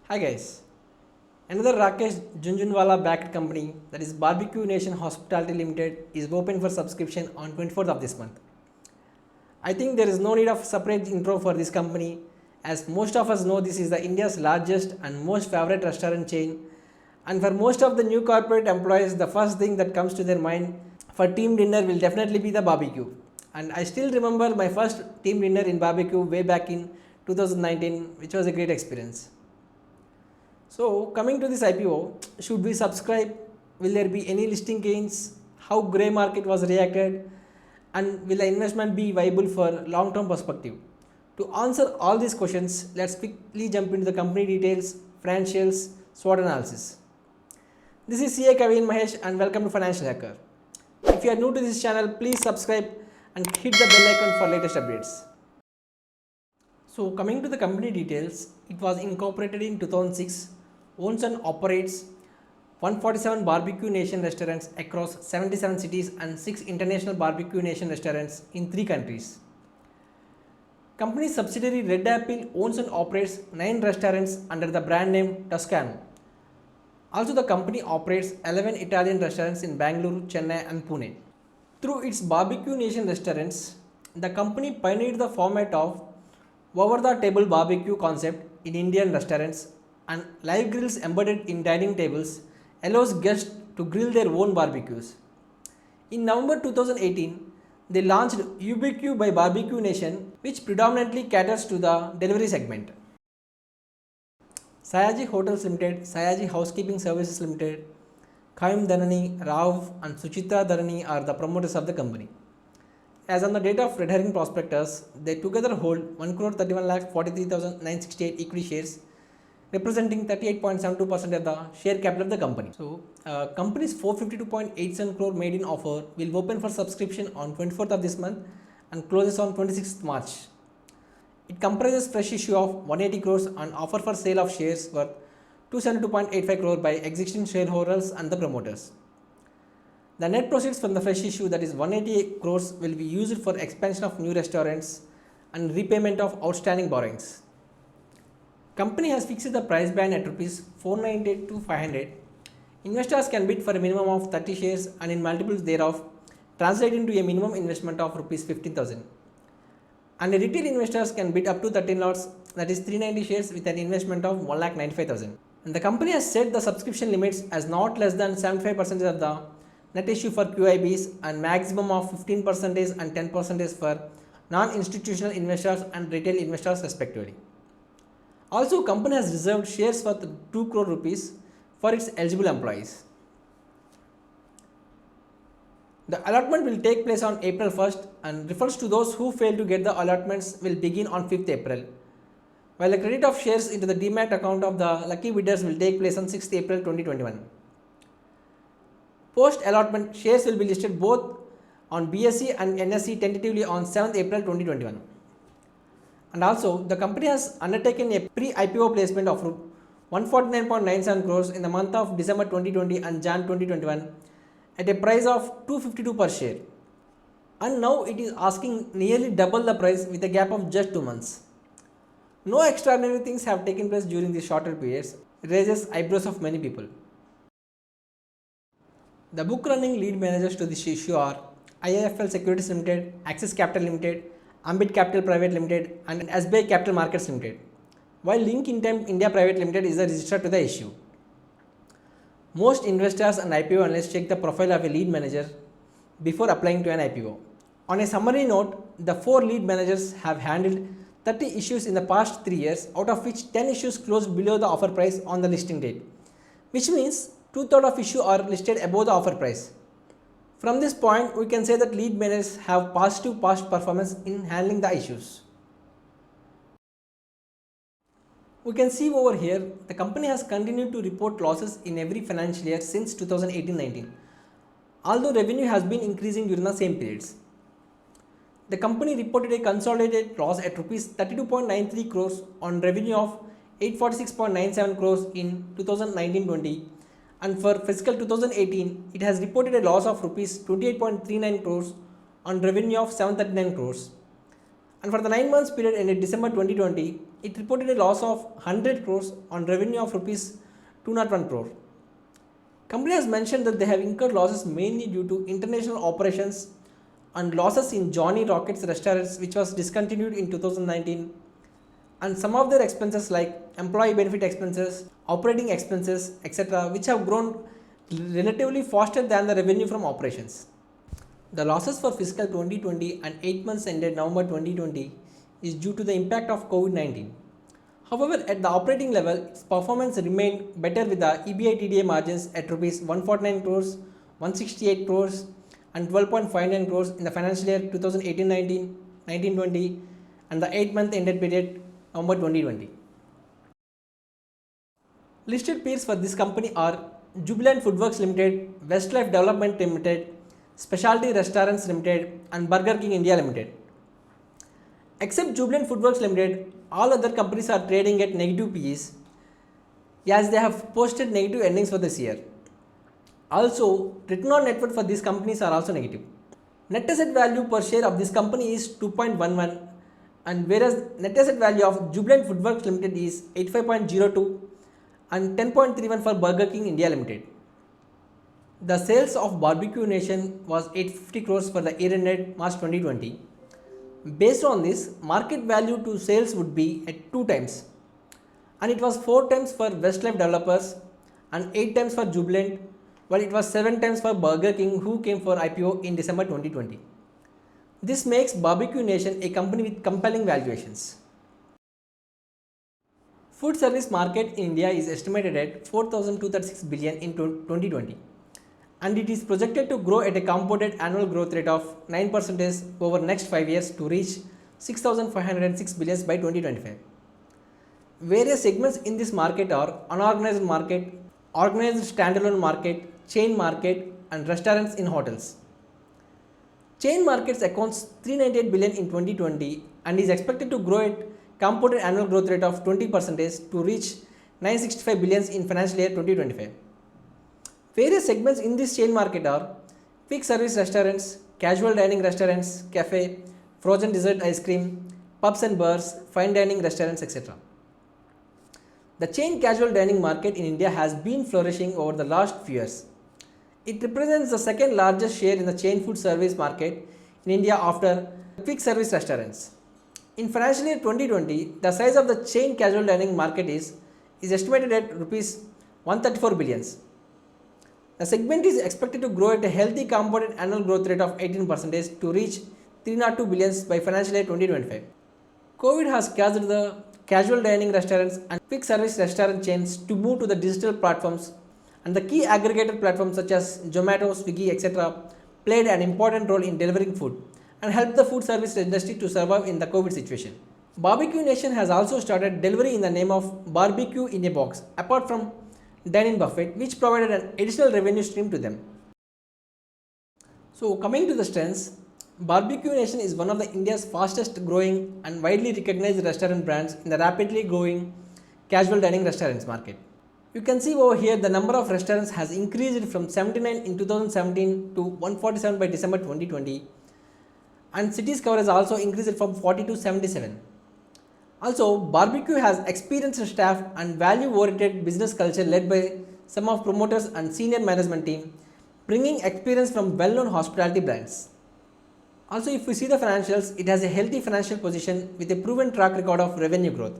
Hi guys, another Rakesh Junjunwala backed company, that is Barbecue Nation Hospitality Limited, is open for subscription on 24th of this month. I think there is no need of separate intro for this company, as most of us know this is the India's largest and most favorite restaurant chain, and for most of the new corporate employees the first thing that comes to their mind for team dinner will definitely be the barbecue. And I still remember my first team dinner in barbecue way back in 2019, which was a great experience. So coming to this IPO, should we subscribe? Will there be any listing gains? How grey market was reacted? And will the investment be viable for long-term perspective? To answer all these questions, let's quickly jump into the company details, financials, SWOT analysis. This is CA Kavin Mahesh and welcome to Financial Hacker. If you are new to this channel, please subscribe and hit the bell icon for latest updates. So coming to the company details, it was incorporated in 2006, owns and operates 147 Barbecue Nation restaurants across 77 cities and 6 international Barbecue Nation restaurants in 3 countries. Company subsidiary Red Apple owns and operates 9 restaurants under the brand name Toscano. Also, the company operates 11 Italian restaurants in Bangalore, Chennai and Pune. Through its Barbecue Nation restaurants, the company pioneered the format of over-the-table barbecue concept in Indian restaurants, and live grills embedded in dining tables allows guests to grill their own barbecues. In November 2018, they launched UBQ by Barbecue Nation, which predominantly caters to the delivery segment. Sayaji Hotels Limited, Sayaji Housekeeping Services Limited, Khaim Dhanani, Rao and Suchitra Dhanani are the promoters of the company. As on the date of red herring prospectus, they together hold 1,31,43,968 equity shares, representing 38.72% of the share capital of the company. So, company's 452.87 crore maiden offer will open for subscription on 24th of this month and closes on 26th March. It comprises fresh issue of 180 crores and offer for sale of shares worth 272.85 crore by existing shareholders and the promoters. The net proceeds from the fresh issue, that is 188 crores, will be used for expansion of new restaurants and repayment of outstanding borrowings. Company has fixed the price band at rupees 498 to 500. Investors can bid for a minimum of 30 shares and in multiples thereof translate into a minimum investment of rupees 15,000. And a retail investors can bid up to 13 lots, that is 390 shares with an investment of 1,95,000. And the company has set the subscription limits as not less than 75% of the net issue for QIBs and maximum of 15% and 10% for non-institutional investors and retail investors respectively. Also, company has reserved shares worth 2 crore rupees for its eligible employees. The allotment will take place on April 1st and refers to those who fail to get the allotments will begin on 5th April, while the credit of shares into the demat account of the lucky bidders will take place on 6th April 2021. Post allotment, shares will be listed both on BSE and NSE tentatively on 7th April 2021. And also, the company has undertaken a pre-IPO placement of 149.97 crores in the month of December 2020 and Jan 2021 at a price of 252 per share. And now it is asking nearly double the price with a gap of just 2 months. No extraordinary things have taken place during these shorter periods. It raises eyebrows of many people. The book running lead managers to this issue are IIFL Securities Limited, Axis Capital Limited, Ambit Capital Private Limited and SBI Capital Markets Limited, while Link Intime India Private Limited is the registrar to the issue. Most investors and IPO analysts check the profile of a lead manager before applying to an IPO. On a summary note, the 4 lead managers have handled 30 issues in the past 3 years, out of which 10 issues closed below the offer price on the listing date, which means 2/3 of issues are listed above the offer price. From this point, we can say that lead managers have positive past performance in handling the issues. We can see over here, the company has continued to report losses in every financial year since 2018-19, although revenue has been increasing during the same periods. The company reported a consolidated loss at rupees 32.93 crores on revenue of 846.97 crores in 2019-20. And for fiscal 2018, it has reported a loss of rupees 28.39 crores on revenue of 739 crores. And for the 9 months period ended December 2020, it reported a loss of 100 crores on revenue of rupees 201 crore. Company has mentioned that they have incurred losses mainly due to international operations and losses in Johnny Rockets restaurants, which was discontinued in 2019, and some of their expenses like employee benefit expenses, operating expenses, etc., which have grown relatively faster than the revenue from operations. The losses for fiscal 2020 and 8 months ended November 2020 is due to the impact of COVID-19. However, at the operating level, its performance remained better with the EBITDA margins at Rs 149 crores, 168 crores and 12.59 crores in the financial year 2018-19, 19-20 and the 8-month ended period November 2020. Listed peers for this company are Jubilant Foodworks Limited, Westlife Development Limited, Specialty Restaurants Limited and Burger King India Limited. Except Jubilant Foodworks Limited, all other companies are trading at negative PEs as they have posted negative earnings for this year. Also, return on net worth for these companies are also negative. Net asset value per share of this company is 2.11 and whereas net asset value of Jubilant Foodworks Limited is 85.02 and 10.31 for Burger King India Limited. The sales of Barbecue Nation was 850 crores for the year ended March 2020. Based on this, market value to sales would be at 2 times and it was 4 times for Westlife Developers and 8 times for Jubilant, while it was 7 times for Burger King, who came for IPO in December 2020. This makes Barbecue Nation a company with compelling valuations. Food service market in India is estimated at 4,236 billion in 2020 and it is projected to grow at a compounded annual growth rate of 9% over next 5 years to reach 6,506 billion by 2025. Various segments in this market are unorganized market, organized standalone market, chain market and restaurants in hotels. Chain markets accounts 398 billion in 2020 and is expected to grow at compounded annual growth rate of 20% to reach 965 billion in financial year 2025. Various segments in this chain market are quick service restaurants, casual dining restaurants, cafe, frozen dessert ice cream, pubs and bars, fine dining restaurants, etc. The chain casual dining market in India has been flourishing over the last few years. It represents the second largest share in the chain food service market in India after quick service restaurants. In financial year 2020, the size of the chain casual dining market is estimated at Rs 134 billions. The segment is expected to grow at a healthy compounded annual growth rate of 18% to reach 302 billions by financial year 2025. COVID has caused the casual dining restaurants and quick service restaurant chains to move to the digital platforms, and the key aggregator platforms such as Zomato, Swiggy, etc. played an important role in delivering food and helped the food service industry to survive in the COVID situation. Barbecue Nation has also started delivery in the name of Barbecue in a Box, apart from dine-in buffet, which provided an additional revenue stream to them. So coming to the strengths, Barbecue Nation is one of the India's fastest growing and widely recognized restaurant brands in the rapidly growing casual dining restaurants market. You can see over here the number of restaurants has increased from 79 in 2017 to 147 by December 2020, and cities coverage also increased from 40 to 77. Also, Barbecue has experienced staff and value-oriented business culture led by some of promoters and senior management team, bringing experience from well-known hospitality brands. Also, if we see the financials, it has a healthy financial position with a proven track record of revenue growth.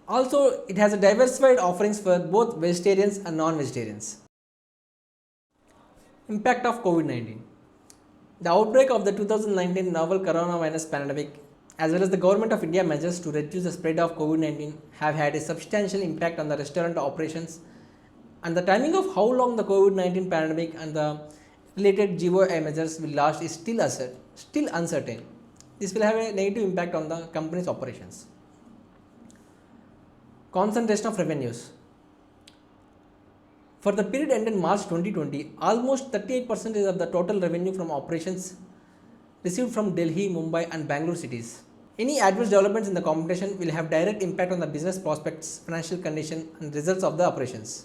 Also, it has a diversified offerings for both vegetarians and non-vegetarians. Impact of COVID-19. The outbreak of the 2019 novel coronavirus pandemic as well as the Government of India measures to reduce the spread of COVID-19 have had a substantial impact on the restaurant operations, and the timing of how long the COVID-19 pandemic and the related GOI measures will last is still uncertain. This will have a negative impact on the company's operations. Concentration of revenues. For the period ended March 2020, almost 38% of the total revenue from operations received from Delhi, Mumbai and Bangalore cities. Any adverse developments in the competition will have direct impact on the business prospects, financial condition and results of the operations.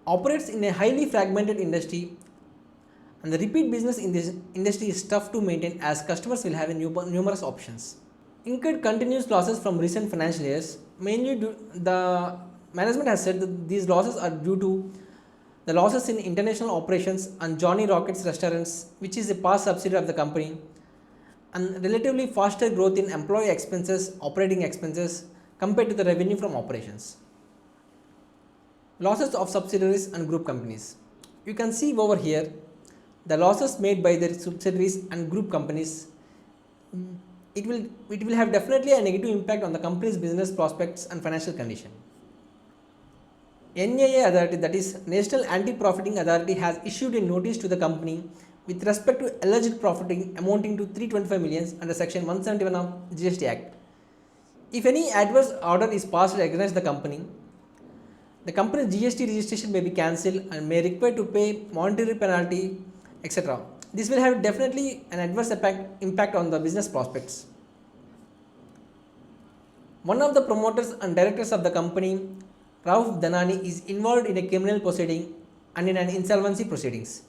Operates in a highly fragmented industry, and the repeat business in this industry is tough to maintain as customers will have numerous options. incurred continuous losses from recent financial years. Mainly, the management has said that these losses are due to the losses in international operations and Johnny Rockets restaurants, which is a past subsidiary of the company, and relatively faster growth in employee expenses, operating expenses compared to the revenue from operations. Losses of subsidiaries and group companies. You can see over here the losses made by their subsidiaries and group companies. It will have definitely a negative impact on the company's business prospects and financial condition. NAA authority, that is National Anti-Profiting Authority, has issued a notice to the company with respect to alleged profiting amounting to 325 million under section 171 of GST Act. If any adverse order is passed against the company's GST registration may be cancelled and may require to pay monetary penalty, etc. This will have definitely an adverse impact on the business prospects. One of the promoters and directors of the company, Rauf Danani, is involved in a criminal proceeding and in an insolvency proceedings.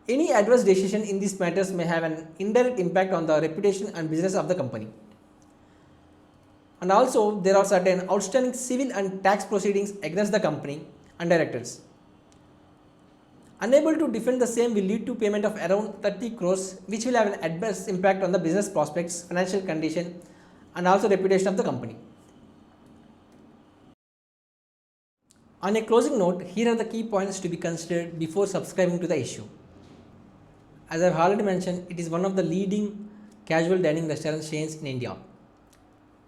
Any adverse decision in these matters may have an indirect impact on the reputation and business of the company. And also, there are certain outstanding civil and tax proceedings against the company and directors. Unable to defend the same will lead to payment of around 30 crores, which will have an adverse impact on the business prospects, financial condition, and also reputation of the company. On a closing note, here are the key points to be considered before subscribing to the issue. As I have already mentioned, it is one of the leading casual dining restaurant chains in India.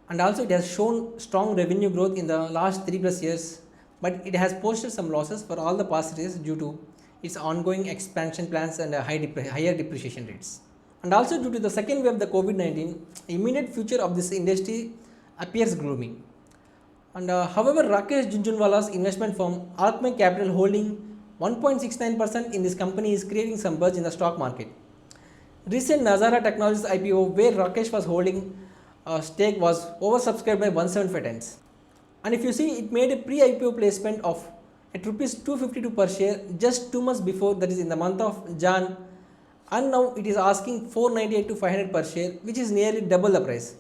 And also it has shown strong revenue growth in the last 3+ years, but it has posted some losses for all the past years due to its ongoing expansion plans and higher depreciation rates. And also due to the second wave of the COVID-19, immediate future of this industry appears gloomy. And however, Rakesh Jhunjhunwala's investment firm Alchemy Capital holding 1.69% in this company is creating some buzz in the stock market. Recent Nazara Technologies IPO, where Rakesh was holding a stake, was oversubscribed by 175 times. And if you see, it made a pre-IPO placement of at rupees 252 per share just 2 months before, that is in the month of Jan, and now it is asking 498 to 500 per share, which is nearly double the price.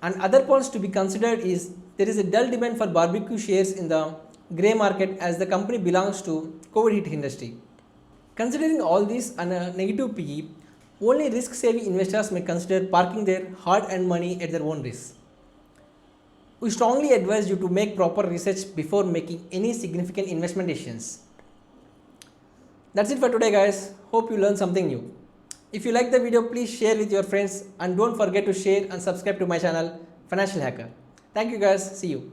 And other points to be considered is there is a dull demand for barbecue shares in the grey market as the company belongs to COVID hit industry. Considering all this and a negative PE, only risk-savvy investors may consider parking their hard-earned money at their own risk. We strongly advise you to make proper research before making any significant investment decisions. That's it for today, guys. Hope you learned something new. If you like the video, please share with your friends and don't forget to share and subscribe to my channel, Financial Hacker. Thank you, guys. See you.